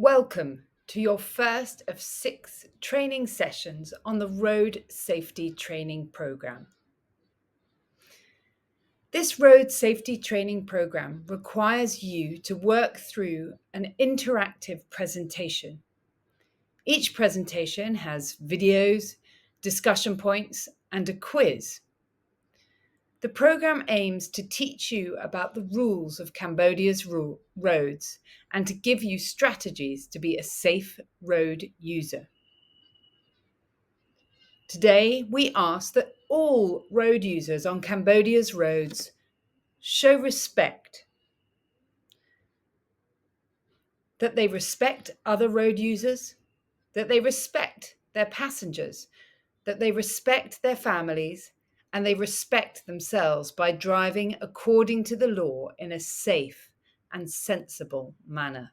Welcome to your first of 6 training sessions on the Road Safety Training Program. This Road Safety Training Program requires you to work through an interactive presentation. Each presentation has videos, discussion points, and a quiz. The program aims to teach you about the rules of Cambodia's roads and to give you strategies to be a safe road user. Today, we ask that all road users on Cambodia's roads show respect, that they respect other road users, that they respect their passengers, that they respect their families, and they respect themselves by driving according to the law in a safe and sensible manner.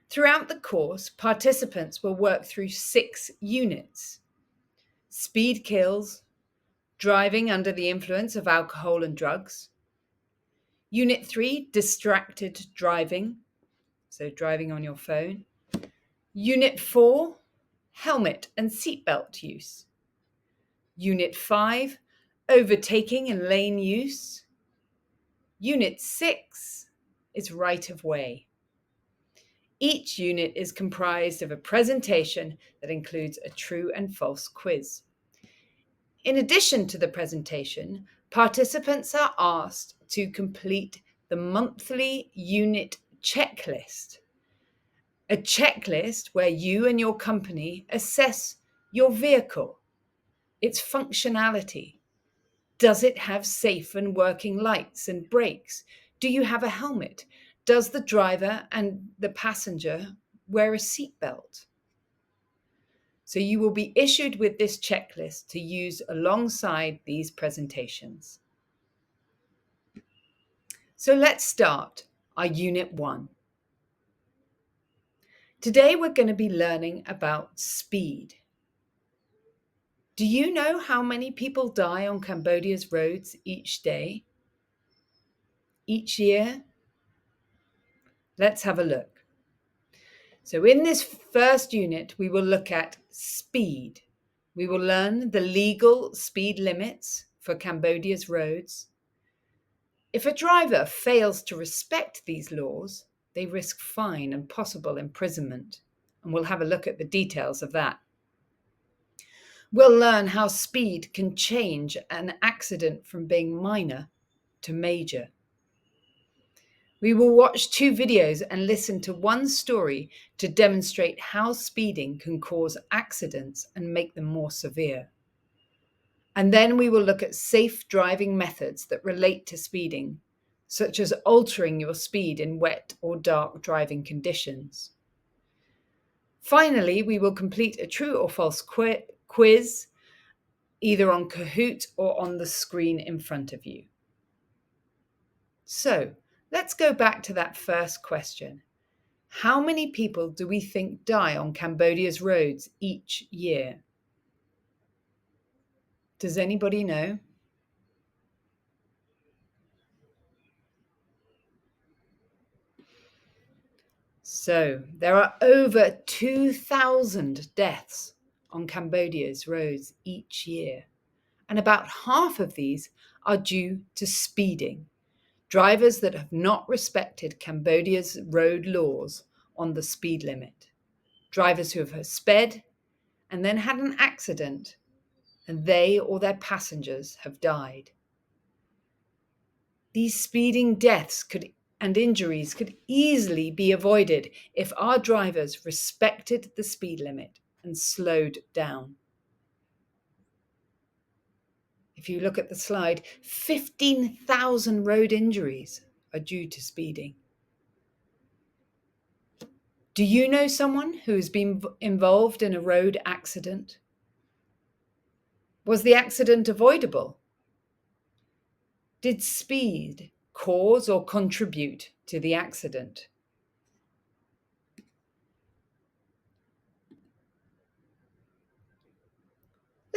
Throughout the course, participants will work through 6 units: speed kills, driving under the influence of alcohol and drugs. Unit 3, distracted driving, so driving on your phone. Unit 4, helmet and seatbelt use. Unit 5, overtaking and lane use. Unit 6 is right of way. Each unit is comprised of a presentation that includes a true and false quiz. In addition to the presentation, participants are asked to complete the monthly unit checklist, a checklist where you and your company assess your vehicle, its functionality. Does it have safe and working lights and brakes? Do you have a helmet? Does the driver and the passenger wear a seatbelt? So you will be issued with this checklist to use alongside these presentations. So let's start our Unit 1. Today we're going to be learning about speed. Do you know how many people die on Cambodia's roads each day? Each year? Let's have a look. So in this first unit, we will look at speed. We will learn the legal speed limits for Cambodia's roads. If a driver fails to respect these laws, they risk fine and possible imprisonment, and we'll have a look at the details of that. We'll learn how speed can change an accident from being minor to major. We will watch 2 videos and listen to one story to demonstrate how speeding can cause accidents and make them more severe. And then we will look at safe driving methods that relate to speeding, such as altering your speed in wet or dark driving conditions. Finally, we will complete a true or false quiz, either on Kahoot or on the screen in front of you. So, let's go back to that first question. How many people do we think die on Cambodia's roads each year? Does anybody know? So, there are over 2,000 deaths on Cambodia's roads each year, and about half of these are due to speeding. Drivers that have not respected Cambodia's road laws on the speed limit. Drivers who have sped and then had an accident, and they or their passengers have died. These speeding deaths and injuries could easily be avoided if our drivers respected the speed limit and slowed down. If you look at the slide, 15,000 road injuries are due to speeding. Do you know someone who has been involved in a road accident? Was the accident avoidable? Did speed cause or contribute to the accident?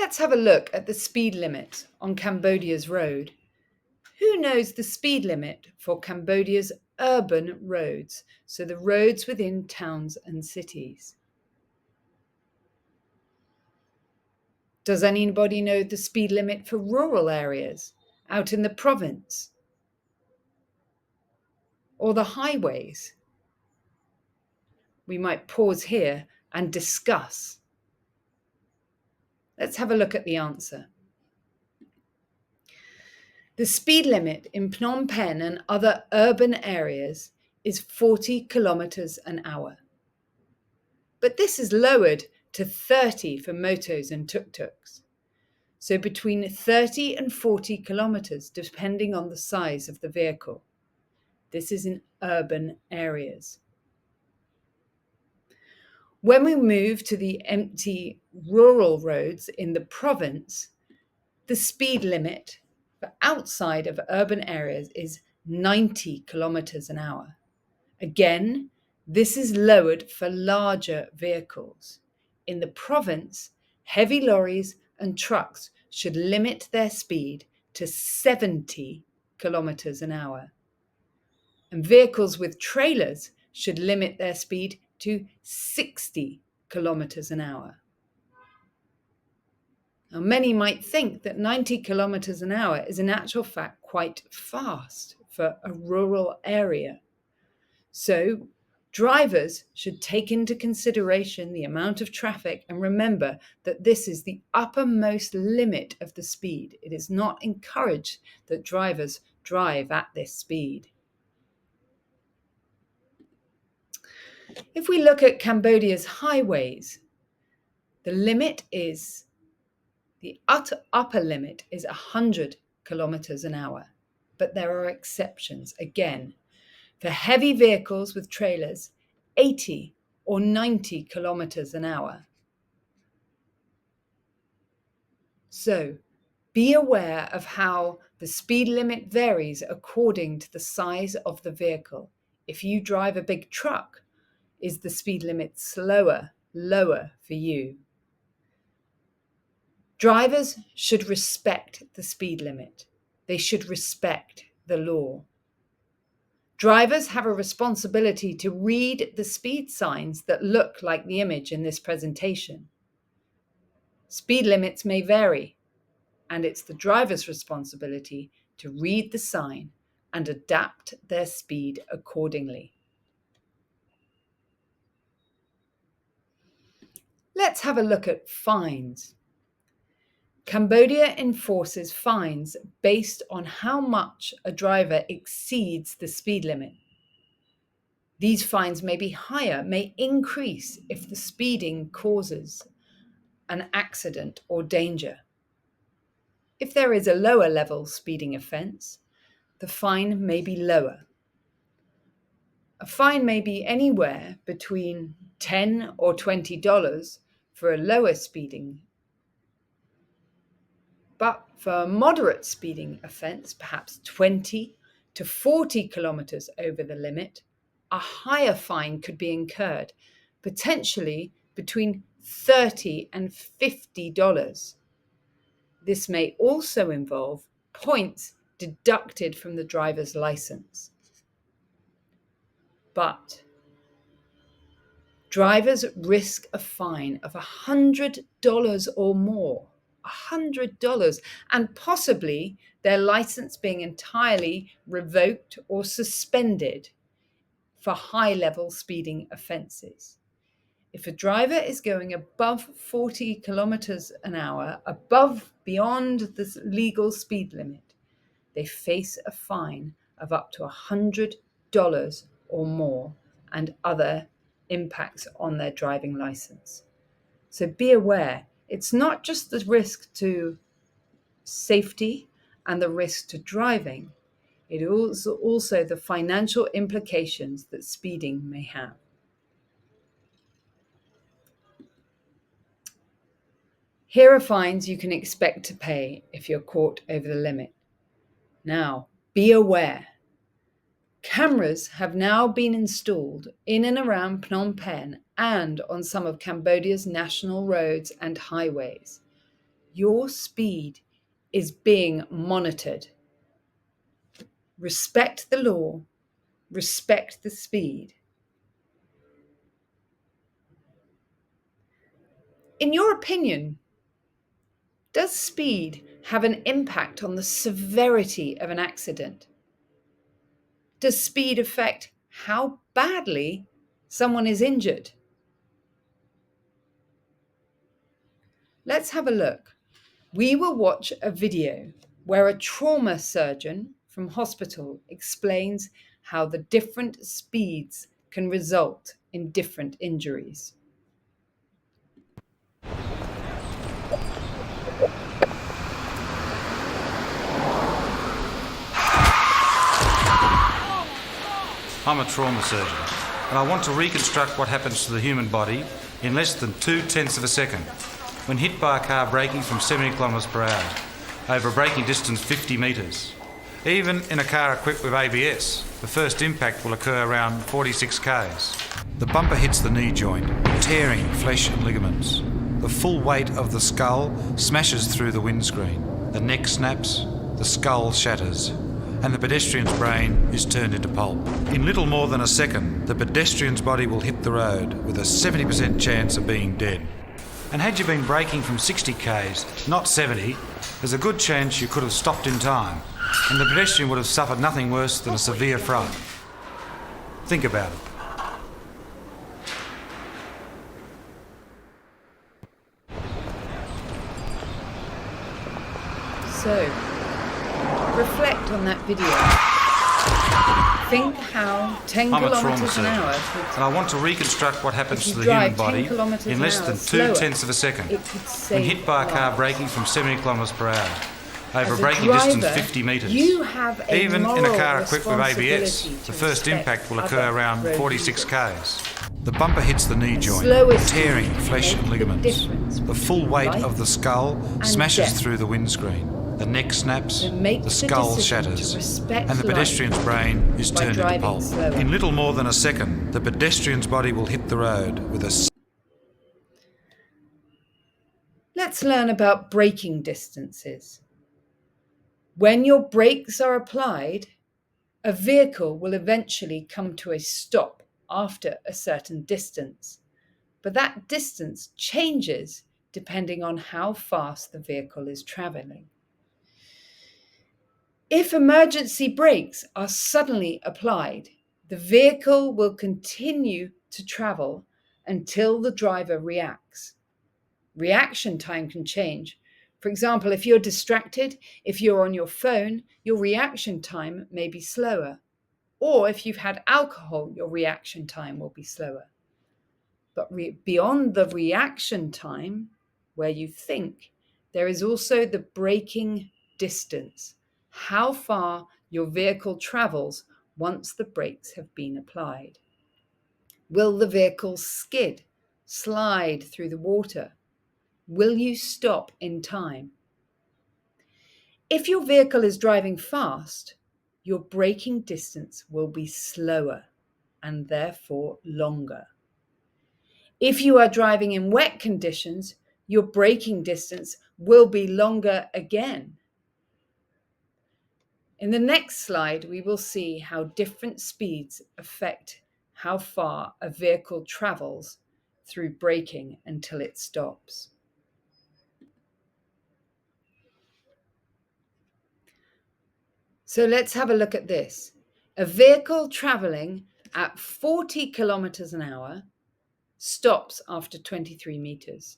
Let's have a look at the speed limit on Cambodia's road. Who knows the speed limit for Cambodia's urban roads, so the roads within towns and cities. Does anybody know the speed limit for rural areas, out in the province? Or the highways? We might pause here and discuss. Let's have a look at the answer. The speed limit in Phnom Penh and other urban areas is 40 kilometers an hour. But this is lowered to 30 for motos and tuk-tuks. So between 30 and 40 kilometers, depending on the size of the vehicle. This is in urban areas. When we move to the empty rural roads in the province, the speed limit for outside of urban areas is 90 kilometers an hour. Again, this is lowered for larger vehicles. In the province, heavy lorries and trucks should limit their speed to 70 kilometers an hour. And vehicles with trailers should limit their speed to 60 kilometers an hour. Now, many might think that 90 kilometers an hour is in actual fact quite fast for a rural area. So drivers should take into consideration the amount of traffic and remember that this is the uppermost limit of the speed. It is not encouraged that drivers drive at this speed. If we look at Cambodia's highways, the upper limit is 100 kilometers an hour, but there are exceptions. Again, for heavy vehicles with trailers, 80 or 90 kilometers an hour. So be aware of how the speed limit varies according to the size of the vehicle. If you drive a big truck, is the speed limit lower for you? Drivers should respect the speed limit. They should respect the law. Drivers have a responsibility to read the speed signs that look like the image in this presentation. Speed limits may vary, and it's the driver's responsibility to read the sign and adapt their speed accordingly. Let's have a look at fines. Cambodia enforces fines based on how much a driver exceeds the speed limit. These fines may be higher, may increase if the speeding causes an accident or danger. If there is a lower level speeding offence, the fine may be lower. A fine may be anywhere between $10 or $20 for a lower speeding. But for a moderate speeding offence, perhaps 20 to 40 kilometres over the limit, a higher fine could be incurred, potentially between $30 and $50. This may also involve points deducted from the driver's license. But drivers risk a fine of $100 or more, $100, and possibly their license being entirely revoked or suspended for high-level speeding offences. If a driver is going above 40 kilometers an hour, beyond the legal speed limit, they face a fine of up to $100 or more and other impacts on their driving license. So be aware, it's not just the risk to safety and the risk to driving, it is also the financial implications that speeding may have. Here are fines you can expect to pay if you're caught over the limit. Now, be aware. Cameras have now been installed in and around Phnom Penh and on some of Cambodia's national roads and highways. Your speed is being monitored. Respect the law respect the speed. In your opinion, does speed have an impact on the severity of an accident? Does speed affect how badly someone is injured? Let's have a look. We will watch a video where a trauma surgeon from hospital explains how the different speeds can result in different injuries. I'm a trauma surgeon, and I want to reconstruct what happens to the human body in less than 0.2 of a second when hit by a car braking from 70 kilometres per hour over a braking distance 50 metres. Even in a car equipped with ABS, the first impact will occur around 46 k's. The bumper hits the knee joint, tearing flesh and ligaments. The full weight of the skull smashes through the windscreen. The neck snaps, the skull shatters, and the pedestrian's brain is turned into pulp. In little more than a second, the pedestrian's body will hit the road with a 70% chance of being dead. And had you been braking from 60 k's, not 70, there's a good chance you could have stopped in time, and the pedestrian would have suffered nothing worse than a severe fright. Think about it. So, reflect on that video. Think how 10 I'm a trauma kilometres an surgeon, hour and I want to reconstruct what happens if to you the drive human body 10 kilometres in an less hour than slower, 0.2 of a second it could when save hit by a car lives. braking from 70 kilometres per hour over a As a braking distance driver, 50 metres. you have a Even in a moral car equipped with ABS, responsibility the to first respect impact will occur other around road 46 users. k's. The bumper hits the knee joint, slowest tearing speed flesh make and the ligaments. difference The full between weight life of the skull and smashes death. through the windscreen. The neck snaps, So make the the skull decision to shatters, respect and the life pedestrian's brain is by turned into driving pulp. slower. In little more than a second, the pedestrian's body will hit the road with a... Let's learn about braking distances. When your brakes are applied, a vehicle will eventually come to a stop after a certain distance, but that distance changes depending on how fast the vehicle is travelling. If emergency brakes are suddenly applied, the vehicle will continue to travel until the driver reacts. Reaction time can change. For example, if you're distracted, if you're on your phone, your reaction time may be slower. Or if you've had alcohol, your reaction time will be slower. But beyond the reaction time, where you think, there is also the braking distance, how far your vehicle travels once the brakes have been applied. Will the vehicle skid, slide through the water? Will you stop in time? If your vehicle is driving fast, your braking distance will be slower and therefore longer. If you are driving in wet conditions, your braking distance will be longer again. In the next slide, we will see how different speeds affect how far a vehicle travels through braking until it stops. So let's have a look at this. A vehicle traveling at 40 kilometers an hour stops after 23 meters.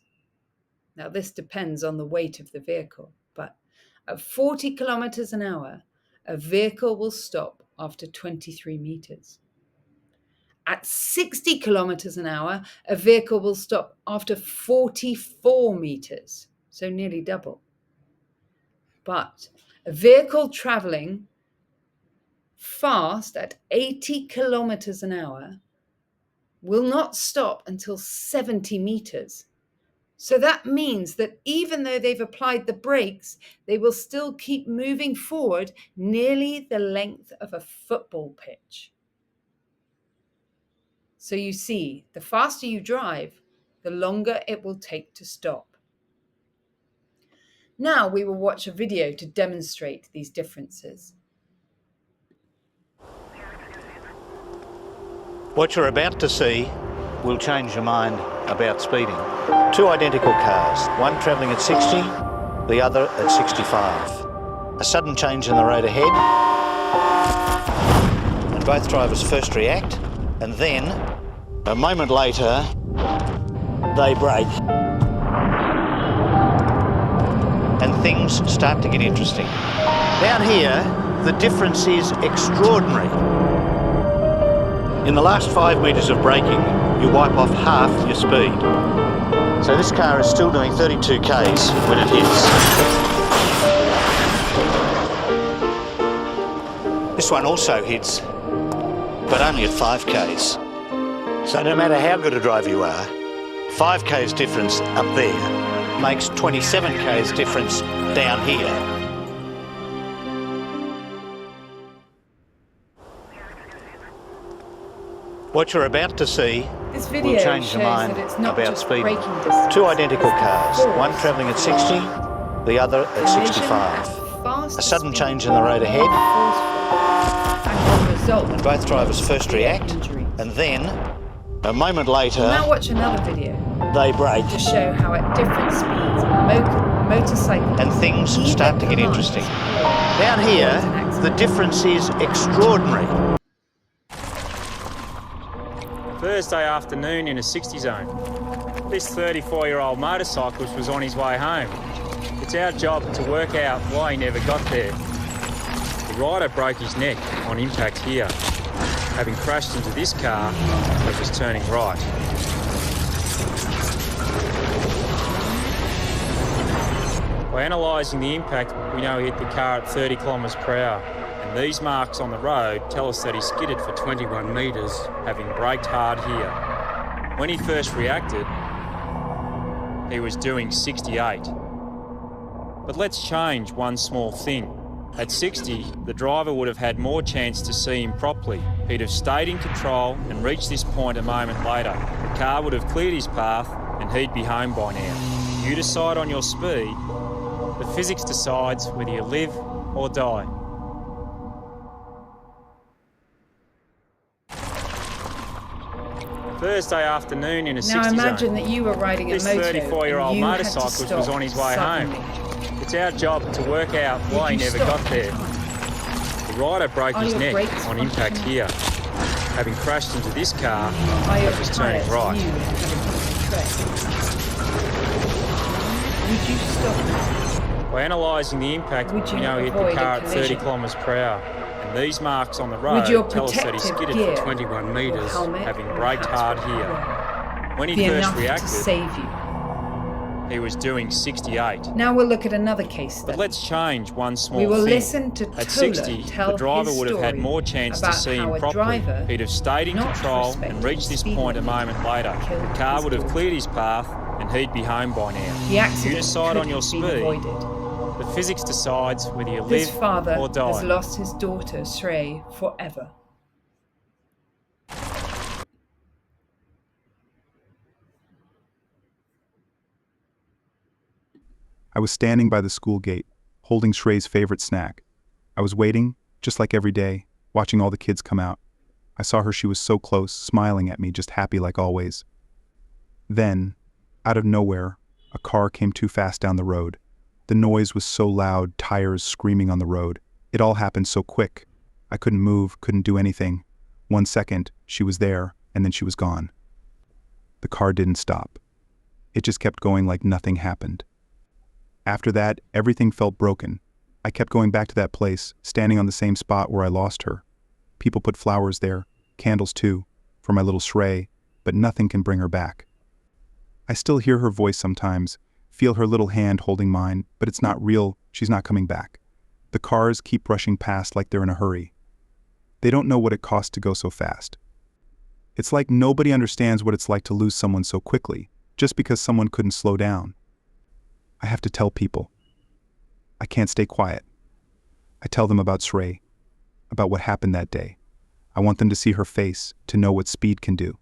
Now, this depends on the weight of the vehicle, but at 40 kilometers an hour, a vehicle will stop after 23 meters. At 60 kilometers an hour, a vehicle will stop after 44 meters, so nearly double. But a vehicle traveling fast at 80 kilometers an hour will not stop until 70 meters. So that means that even though they've applied the brakes, they will still keep moving forward nearly the length of a football pitch. So you see, the faster you drive, the longer it will take to stop. Now we will watch a video to demonstrate these differences. What you're about to see will change your mind about speeding. Two identical cars, one travelling at 60, the other at 65. A sudden change in the road ahead, and both drivers first react, and then, a moment later, they brake. And things start to get interesting. Down here, the difference is extraordinary. In the last 5 metres of braking, you wipe off half your speed. So this car is still doing 32 k's when it hits. This one also hits, but only at 5 k's. So no matter how good a driver you are, 5 k's difference up there makes 27 k's difference down here. What you're about to see This video will change your shows mind that it's not about just speeding. braking distance, Two identical it's the cars, force one travelling at 60, the other at collision 65. at faster A sudden speed change in the road ahead, and the result, and both drivers first severe react, injury. and then, a moment later, Now watch another video they brake. to show how at different speeds motorcycles And things either start to get can't interesting. or Down here, cause an accident. the difference is extraordinary. Thursday afternoon in a 60 zone. This 34-year-old motorcyclist was on his way home. It's our job to work out why he never got there. The rider broke his neck on impact here, having crashed into this car that was turning right. By analysing the impact, we know he hit the car at 30 kilometres per hour. And these marks on the road tell us that he skidded for 21 metres, having braked hard here. When he first reacted, he was doing 68. But let's change one small thing. At 60, the driver would have had more chance to see him properly. He'd have stayed in control and reached this point a moment later. The car would have cleared his path and he'd be home by now. You decide on your speed. The physics decides whether you live or die. Thursday afternoon in a 60 Now zone. imagine that you were riding a This moto 34-year-old and you had to motorcyclist stop was on his way suddenly. home. It's our job to work out why he Did you never stop? got there. The rider broke Are his your neck brakes on impact functioning? here, having crashed into this car Are your that was turning tyres right. new and having tread? Would you stop? By analysing the impact, Would you we know he hit the avoid a car at 30 collision? kilometres per hour. And these marks on the Would your road tell us that he protective skidded gear for 21 metres, helmet having or braked hat hard here. When he be first enough to reacted, save you? he was doing 68. Now we'll look at another case But study. let's change one small We will thing. listen to At Tola 60, tell the driver his would have had story more chance to about see how him a properly. driver He'd have stayed in not control and respecting reached this speed point a limit moment later. killed The car his would have daughter. cleared his path and he'd be home by now. The accident You decide could on your have been speed. avoided. The physics decides whether you This live father or die. has lost his daughter, Shrey, forever. I was standing by the school gate, holding Shrey's favorite snack. I was waiting, just like every day, watching all the kids come out. I saw her, she was so close, smiling at me, just happy like always. Then, out of nowhere, a car came too fast down the road. The noise was so loud, tires screaming on the road. It all happened so quick. I couldn't move, couldn't do anything. 1 second, she was there, and then she was gone. The car didn't stop. It just kept going like nothing happened. After that, everything felt broken. I kept going back to that place, standing on the same spot where I lost her. People put flowers there, candles too, for my little Shrey, but nothing can bring her back. I still hear her voice sometimes, feel her little hand holding mine, but it's not real, she's not coming back. The cars keep rushing past like they're in a hurry. They don't know what it costs to go so fast. It's like nobody understands what it's like to lose someone so quickly, just because someone couldn't slow down. I have to tell people. I can't stay quiet. I tell them about Shrey, about what happened that day. I want them to see her face, to know what speed can do.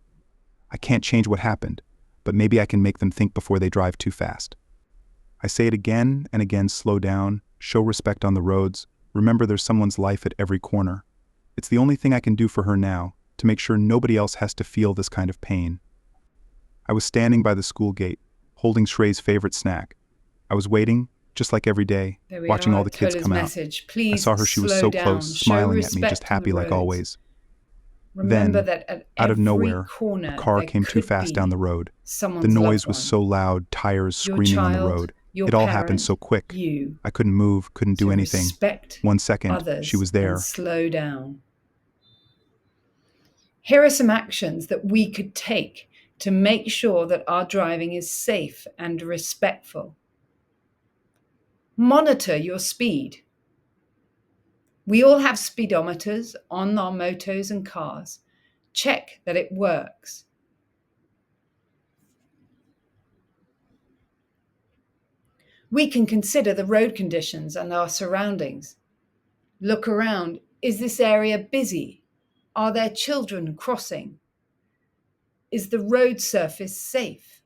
I can't change what happened, but maybe I can make them think before they drive too fast. I say it again and again, slow down, show respect on the roads, remember there's someone's life at every corner. It's the only thing I can do for her now, to make sure nobody else has to feel this kind of pain. I was standing by the school gate, holding Shrey's favorite snack. I was waiting, just like every day, There we watching are, all the kids Tola's come out. message. I Please saw her, she was slow so down. close, Show smiling at me, just respect on the happy like roads. always. Remember Then, that at out of every nowhere, corner a car there came too could fast be down the road. someone's The noise loved was one. so loud, tires Your screaming on the child, road. your It all parent, happened so quick. you. I couldn't move, couldn't do So anything. respect 1 second, others she was and there. slow down. Here are some actions that we could take to make sure that our driving is safe and respectful. Monitor your speed. We all have speedometers on our motos and cars. Check that it works. We can consider the road conditions and our surroundings. Look around. Is this area busy? Are there children crossing? Is the road surface safe?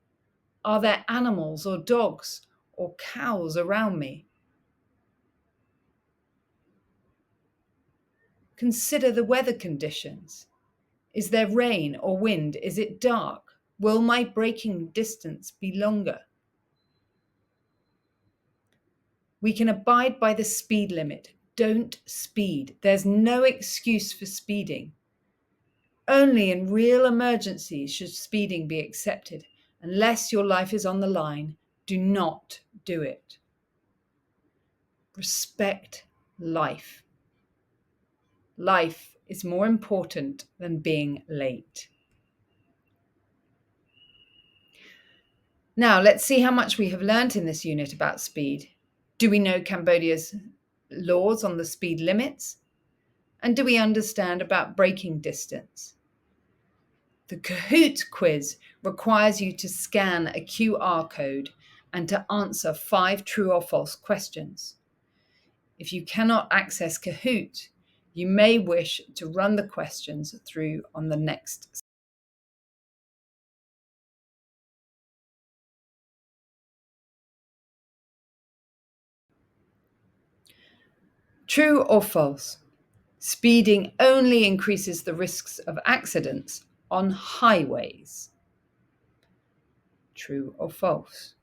Are there animals or dogs or cows around me? Consider the weather conditions. Is there rain or wind? Is it dark? Will my braking distance be longer? We can abide by the speed limit. Don't speed. There's no excuse for speeding. Only in real emergencies should speeding be accepted. Unless your life is on the line, do not do it. Respect life. Life is more important than being late. Now, let's see how much we have learnt in this unit about speed. Do we know Cambodia's laws on the speed limits? And do we understand about braking distance? The Kahoot quiz requires you to scan a QR code and to answer 5 true or false questions. If you cannot access Kahoot, you may wish to run the questions through on the next. True or false? Speeding only increases the risks of accidents on highways. True or false?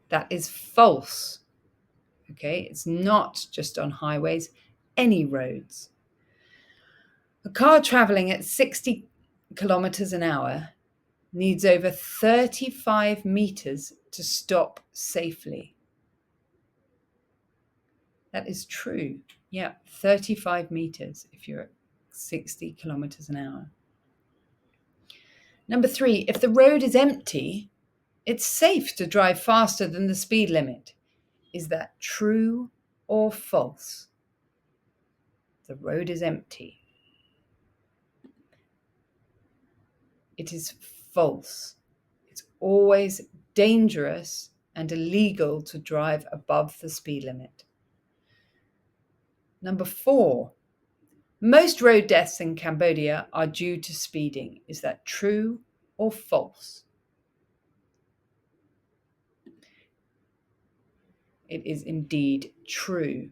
That is false. Okay, it's not just on highways, any roads. A car traveling at 60 kilometers an hour needs over 35 meters to stop safely. That is true. Yeah, 35 meters if you're at 60 kilometers an hour. Number 3, if the road is empty, it's safe to drive faster than the speed limit. Is that true or false? The road is empty. It is false. It's always dangerous and illegal to drive above the speed limit. Number 4, most road deaths in Cambodia are due to speeding. Is that true or false? It is indeed true.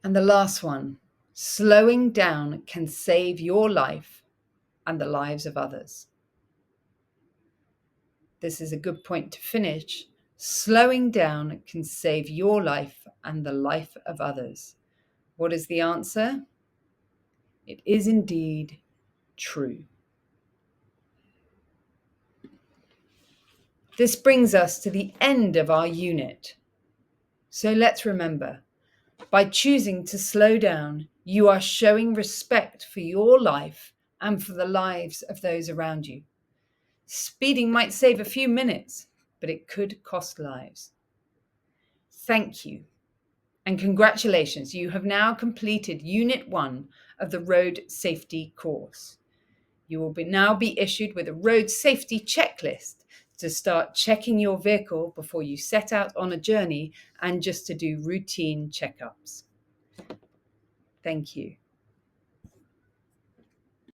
And the last one, slowing down can save your life and the lives of others. This is a good point to finish. Slowing down can save your life and the life of others. What is the answer? It is indeed true. This brings us to the end of our unit. So let's remember, by choosing to slow down, you are showing respect for your life and for the lives of those around you. Speeding might save a few minutes, but it could cost lives. Thank you. And congratulations, you have now completed Unit 1 of the Road Safety course. You will now be issued with a road safety checklist to start checking your vehicle before you set out on a journey and just to do routine checkups. Thank you.